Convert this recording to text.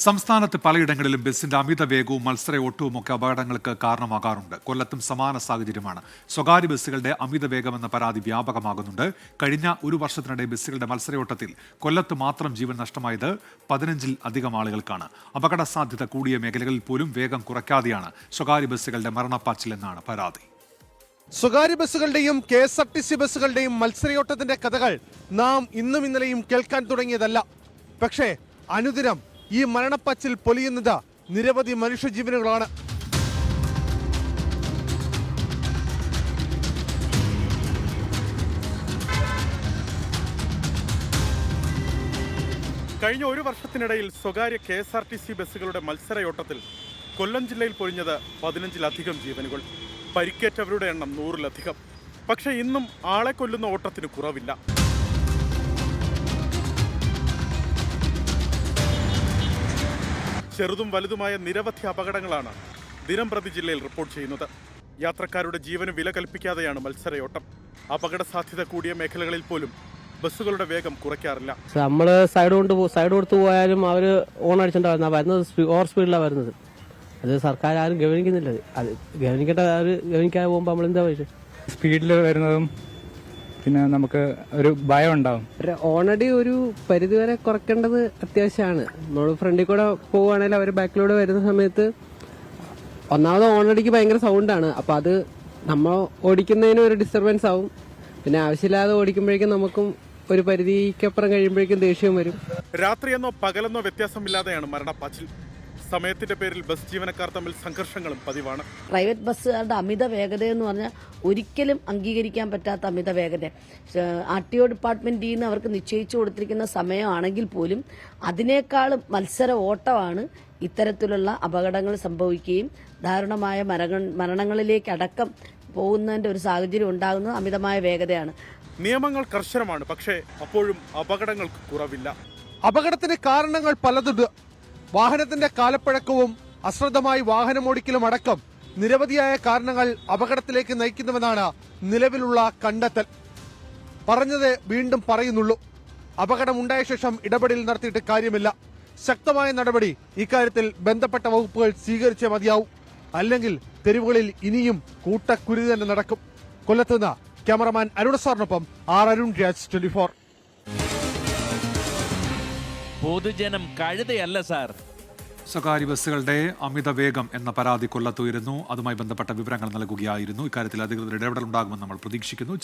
സംസ്ഥാനത്ത് പലയിടങ്ങളിലും ബസിന്റെ അമിത വേഗവും മത്സര ഓട്ടവും ഒക്കെ അപകടങ്ങൾക്ക് കാരണമാകാറുണ്ട്. കൊല്ലത്തും സമാന സാഹചര്യമാണ്. സ്വകാര്യ ബസ്സുകളുടെ അമിത വേഗമെന്ന പരാതി വ്യാപകമാകുന്നുണ്ട്. കഴിഞ്ഞ ഒരു വർഷത്തിനിടെ ബസ്സുകളുടെ മത്സരയോട്ടത്തിൽ കൊല്ലത്ത് മാത്രം ജീവൻ നഷ്ടമായത് 15-ൽ അധികം ആളുകൾക്കാണ്. അപകട സാധ്യത കൂടിയ മേഖലകളിൽ പോലും വേഗം കുറയ്ക്കാതെയാണ് സ്വകാര്യ ബസ്സുകളുടെ മരണപ്പാച്ചിലെന്നാണ് പരാതി. സ്വകാര്യ ബസ്സുകളുടെയും KSRTC ബസ്സുകളുടെയും മത്സരയോട്ടത്തിന്റെ കഥകൾ നാം ഇന്നും ഇന്നലെയും കേൾക്കാൻ തുടങ്ങിയതല്ല. പക്ഷേ അനുദിനം ഈ മരണപ്പാച്ചിൽ പൊലിയുന്നത് നിരവധി മനുഷ്യജീവനുകളാണ്. കഴിഞ്ഞ ഒരു വർഷത്തിനിടയിൽ സ്വകാര്യ KSRTC ബസ്സുകളുടെ മത്സരയോട്ടത്തിൽ കൊല്ലം ജില്ലയിൽ പൊഴിഞ്ഞത് 15-ലധികം ജീവനുകൾ. പരിക്കേറ്റവരുടെ എണ്ണം 100-ലധികം. പക്ഷേ ഇന്നും ആളെ കൊല്ലുന്ന ഓട്ടത്തിന് കുറവില്ല. ചെറുതും വലുതുമായ നിരവധി അപകടങ്ങളാണ് ദിനം പ്രതി ജില്ലയിൽ റിപ്പോർട്ട് ചെയ്യുന്നത്. യാത്രക്കാരുടെ ജീവന് വില കൽപ്പിക്കാതെയാണ് മത്സരയോട്ടം. അപകട സാധ്യത കൂടിയ മേഖലകളിൽ പോലും ബസ്സുകളുടെ വേഗം കുറയ്ക്കാറില്ല. നമ്മൾ സൈഡ് കൊടുത്ത് പോയാലും അവർ ഓൺ അടിച്ചിട്ടുണ്ടാവുന്ന വരുന്നത് ഓവർ സ്പീഡിലാണ് വരുന്നത്. അത് സർക്കാർ ആരും ഗവനിക്കുന്നില്ല. അത് ഗവനിക്കാതെ പോകുമ്പോൾ നമ്മൾ എന്താ പറയുക, സ്പീഡിൽ വരുന്നതും പിന്നെ നമുക്ക് ഒരു ഭയം ഉണ്ടാവും. ഓൾറെഡി ഒരു പരിധിവരെ കുറയ്ക്കേണ്ടത് അത്യാവശ്യമാണ്. നമ്മൾ ഫ്രണ്ടിൽ കൂടെ പോവുകയാണെങ്കിൽ അവർ ബാക്കിലൂടെ വരുന്ന സമയത്ത് ഒന്നാമത് ഓൾറെഡിക്ക് ഭയങ്കര സൗണ്ടാണ്. അപ്പം അത് നമ്മൾ ഓടിക്കുന്നതിന് ഒരു ഡിസ്റ്റർബൻസ് ആവും. പിന്നെ ആവശ്യമില്ലാതെ ഓടിക്കുമ്പോഴേക്കും നമുക്കും ഒരു പരിധിക്കപ്പുറം കഴിയുമ്പോഴേക്കും ദേഷ്യം വരും. രാത്രിയെന്നോ പകലെന്നോ വ്യത്യാസമില്ലാതെയാണ് മരണപ്പാച്ചിൽ. സമയത്തിന്റെ പേരിൽ ബസ് ജീവനക്കാർ തമ്മിൽ സംഘർഷങ്ങളും പതിവാണ്. പ്രൈവറ്റ് ബസ്സുകാരുടെ അമിത വേഗത എന്ന് പറഞ്ഞാൽ ഒരിക്കലും അംഗീകരിക്കാൻ പറ്റാത്ത അമിത വേഗത. RTO ഡിപ്പാർട്ട്മെന്റിൽ നിന്ന് അവർക്ക് നിശ്ചയിച്ചു കൊടുത്തിരിക്കുന്ന സമയമാണെങ്കിൽ പോലും അതിനേക്കാളും മത്സര ഓട്ടമാണ് ഇത്തരത്തിലുള്ള അപകടങ്ങൾ സംഭവിക്കുകയും ദാരുണമായ മരണങ്ങളിലേക്ക് അടക്കം പോകുന്നതിന്റെ ഒരു സാഹചര്യം ഉണ്ടാകുന്നത് അമിതമായ വേഗതയാണ്. നിയമങ്ങൾ കർശനമാണ്, പക്ഷേ അപ്പോഴും അപകടങ്ങൾക്ക് കുറവില്ല. അപകടത്തിന് കാരണങ്ങൾ പലതുണ്ട്. വാഹനത്തിന്റെ കാലപ്പഴക്കവും അശ്രദ്ധമായി വാഹനമോടിക്കലും അടക്കം നിരവധിയായ കാരണങ്ങൾ അപകടത്തിലേക്ക് നയിക്കുന്നുവെന്നാണ് നിലവിലുള്ള കണ്ടെത്തൽ. പറഞ്ഞത് വീണ്ടും പറയുന്നുള്ളൂ. അപകടമുണ്ടായ ശേഷം ഇടപെടൽ നടത്തിയിട്ട് കാര്യമില്ല. ശക്തമായ നടപടി ഇക്കാര്യത്തിൽ ബന്ധപ്പെട്ട വകുപ്പുകൾ സ്വീകരിച്ചേ മതിയാവും. അല്ലെങ്കിൽ തെരുവുകളിൽ ഇനിയും കൂട്ടക്കുരുതി തന്നെ നടക്കും. കൊല്ലത്തുനിന്ന് ക്യാമറമാൻ അരുൺ സാറിനൊപ്പം അരുൺ രാജ്, 24. പൊതുജനം കഴുതയല്ല സാർ. സ്വകാര്യ ബസ്സുകളുടെ അമിത വേഗം എന്ന പരാതി കൊല്ലത്തുയരുന്നു. അതുമായി ബന്ധപ്പെട്ട വിവരങ്ങൾ നൽകുകയായിരുന്നു. ഇക്കാര്യത്തിൽ അധികൃതർ ഇടപെടലുണ്ടാകുമെന്ന് നമ്മൾ പ്രതീക്ഷിക്കുന്നു.